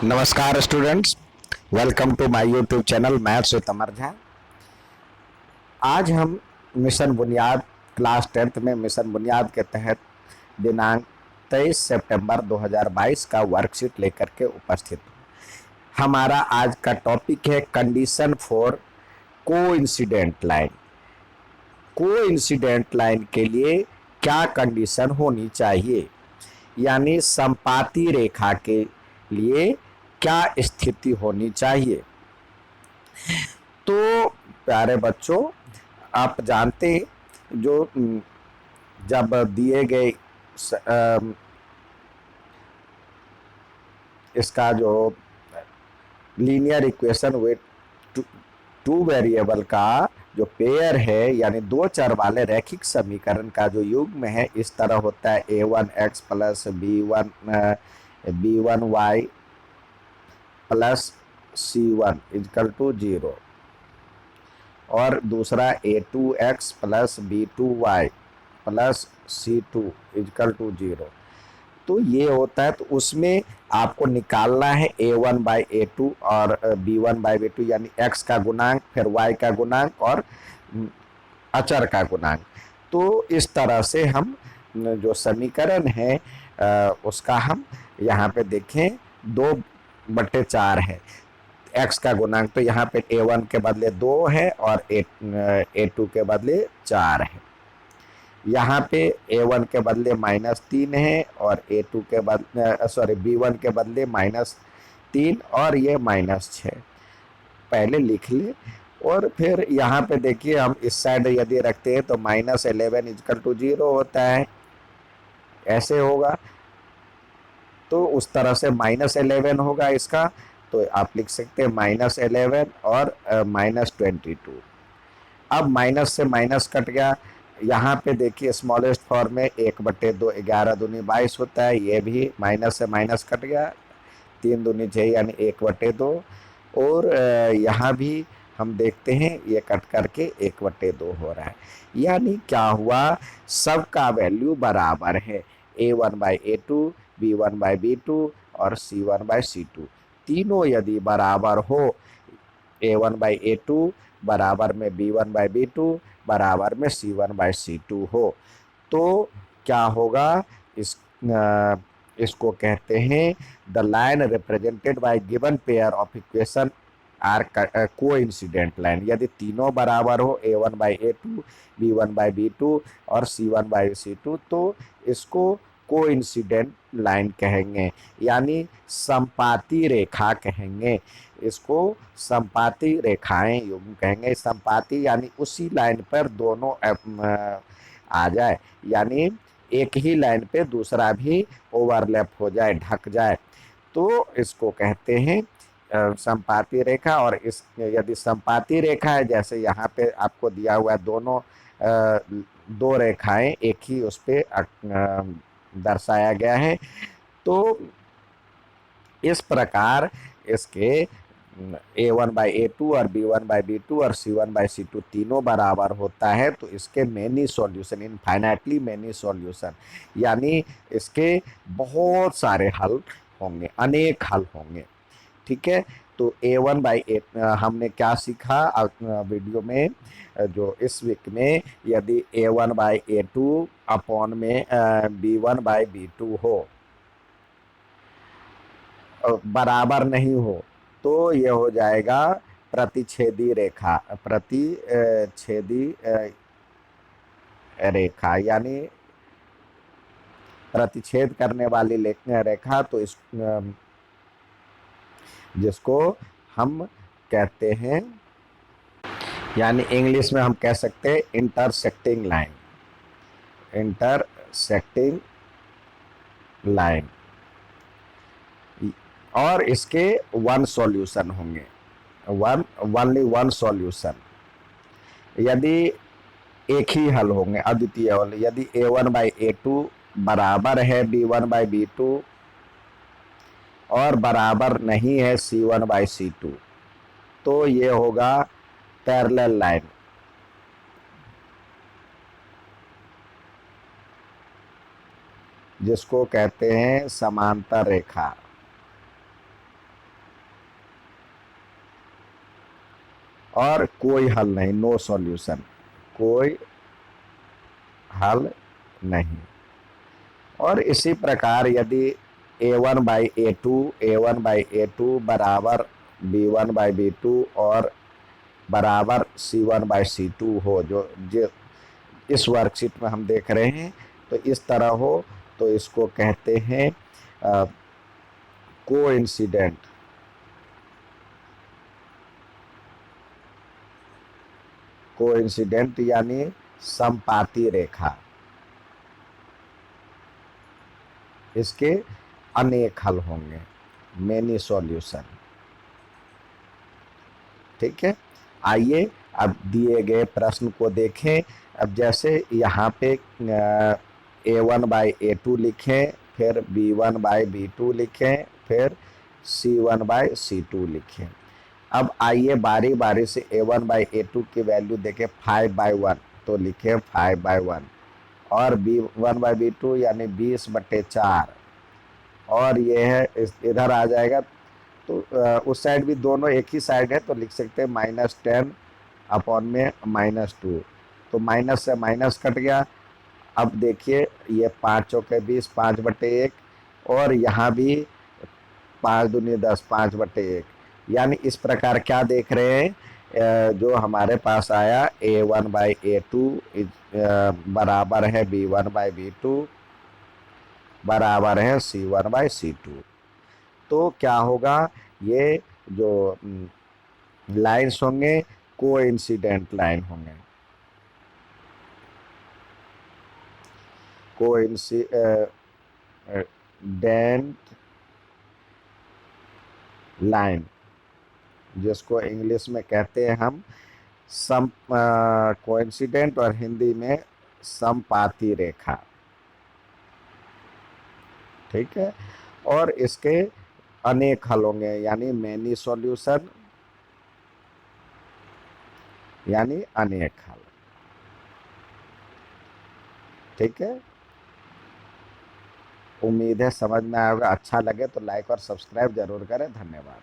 नमस्कार students, welcome to my YouTube channel maths with Amar Jha. आज हम मिशन बुनियाद क्लास 10th में मिशन बुनियाद के तहत दिनांक 23 सितंबर 2022 का वर्कशीट लेकर के उपस्थित हूँ। हमारा आज का टॉपिक है condition for coincident line. Coincident line के लिए क्या कंडीशन होनी चाहिए, यानी संपाती रेखा के लिए क्या स्थिति होनी चाहिए। तो प्यारे बच्चों, आप जानते हैं जो जब दिए गए इसका जो linear equation with two variable का जो पेयर है, यानी दो चर वाले रैखिक समीकरण का जो युग्म है, इस तरह होता है a1x plus b1y plus c1 is equal to 0, और दूसरा a2x plus b2y plus c2 is equal to 0। तो ये होता है, तो उसमें आपको निकालना है a1 बाई a2 और b1 बाई b2, यानी x का गुणांक, फिर y का गुणांक और अचर का गुणांक। तो इस तरह से हम जो समीकरण है उसका हम यहाँ पे देखें 2/4 है। x का गुणांक तो यहाँ पे a1 के बदले 2 है और a2 के बदले 4 है। यहाँ पे a1 के बदले -3 है और a2 के बदले b1 के बदले -3 और ये -6 पहले लिख ले। और फिर यहाँ पे देखिए, हम इस साइड यदि रखते हैं तो -11 इजकल टू 0 होता है, ऐसे होगा। तो उस तरह से -11 होगा इसका, तो आप लिख सकते हैं -11 और -22। अब माइनस से माइनस कट गया। यहाँ पे देखिए स्मॉलेस्ट फॉर्म में 1/2, 11 दूनी 22 होता है, ये भी माइनस से माइनस कट गया, 3 दूनी 6 यानी 1/2। और यहाँ भी हम देखते हैं ये कट करके 1/2 हो रहा है, यानी क्या हुआ, सबका वैल्यू बराबर है, a1/a2, b1/b2 और c1/c2। तीनों यदि बराबर हो, a1/a2 बराबर में b1/b2 बराबर में c1/c2 हो, तो क्या होगा, इसको कहते हैं the line represented by given pair of equation are coincident line. यदि तीनों बराबर हो, a1/a2, b1/b2 और c1/c2, तो इसको कोइंसिडेंट लाइन कहेंगे, यानी संपाती रेखा कहेंगे। इसको संपाती रेखाएं युग्म कहेंगे। संपाती यानी उसी लाइन पर दोनों आ जाए, यानी एक ही लाइन पे दूसरा भी ओवरलैप हो जाए, ढक जाए, तो इसको कहते हैं संपाती रेखा। और इस यदि संपाती रेखा है, जैसे यहाँ पे आपको दिया हुआ है, दोनों दो रेखाएं एक ही उस पे दर्शाया गया है, तो इस प्रकार इसके a1/a2 और b1/b2 और c1/c2 तीनों बराबर होता है, तो इसके many solution, infinitely many solution, यानी इसके बहुत सारे हल होंगे, अनेक हल होंगे। ठीक है, तो a1/8 हमने क्या सीखा वीडियो में, जो इस वीक में, यदि a1/a2 अपॉन में b1/b2 हो, बराबर नहीं हो, तो ये हो जाएगा प्रतिच्छेदी रेखा, प्रतिच्छेदी रेखा, यानी प्रतिच्छेद करने वाली रेखा। तो इस जिसको हम कहते हैं, यानी इंग्लिश में हम कह सकते हैं इंटरसेक्टिंग लाइन, इंटरसेक्टिंग लाइन। और इसके वन सॉल्यूशन होंगे, ओनली वन सॉल्यूशन। यदि एक ही हल होंगे, अद्वितीय हल, यदि a1/a2 बराबर है b1/b2 और बराबर नहीं है c1/c2, तो ये होगा पैरेलल लाइन, जिसको कहते हैं समांतर रेखा। और कोई हल नहीं, नो सॉल्यूशन, कोई हल नहीं। और इसी प्रकार यदि a1/a2 बराबर b1/b2 और बराबर c1/c2 हो, जो इस वर्कशीट में हम देख रहे हैं, तो इस तरह हो तो इसको कहते हैं कोइंसिडेंट, कोइंसिडेंट यानी समपाती रेखा। इसके अनेक हल होंगे, मेनी सॉल्यूशन। ठीक है, आइए अब दिए गए प्रश्न को देखें। अब जैसे यहाँ पे a1/a2 लिखें, फिर b1/b2 लिखें, फिर c1/c2 लिखें। अब आइए बारी बारी से a1/a2 की वैल्यू देखें 5/1, तो लिखें 5/1, और b1/b2 यानी 20/4, और ये है इधर आ जाएगा, तो उस साइड भी दोनों एक ही साइड है, तो लिख सकते हैं -10 अपॉन में -2, तो माइनस से माइनस कट गया। अब देखिए ये 5 चौके 20, 5/1, और यहाँ भी 5 दूनी 10, 5/1, यानी इस प्रकार क्या देख रहे हैं, जो हमारे पास आया a1/a2 बराबर है b1/b2 बराबर है c1/c2। तो क्या होगा, ये जो लाइन्स होंगे कोइंसिडेंट लाइन होंगे, कोइंसिडेंट लाइन, जिसको इंग्लिश में कहते हैं हम सम कोइंसिडेंट, और हिंदी में समपाती रेखा। ठीक है, और इसके अनेक हल होंगे, यानी मैनी सॉल्यूशन, यानी अनेक हल। ठीक है, उम्मीद है समझ में आएगा। अच्छा लगे तो लाइक और सब्सक्राइब जरूर करें। धन्यवाद।